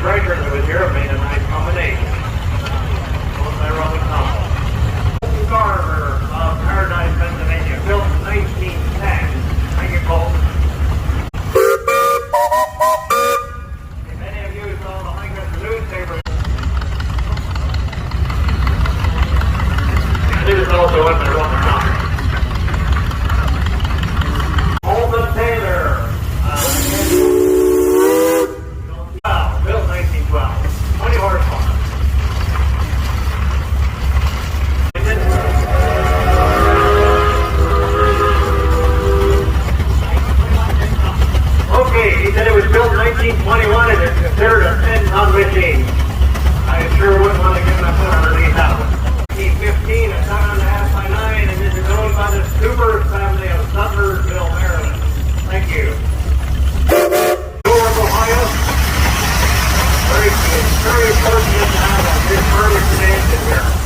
treasure that was here made a nice combination. Both my rum and tumble. Garber of Paradise, Pennsylvania, built in 1910. Thank you, Cole. If any of you saw the Lancaster newspaper, and it is also in my rum and tumble. Built 1912, 20 horsepower. Okay, he said it was built in 1921 and it's considered a 10-ton machine. I sure wouldn't want to give him a foot underneath that one. 1915, a 7.5 by 9, and this is owned by the Super family of Sutlersville, Maryland. Thank you. Newark, Ohio. Very fortunate to have a good early expansion here.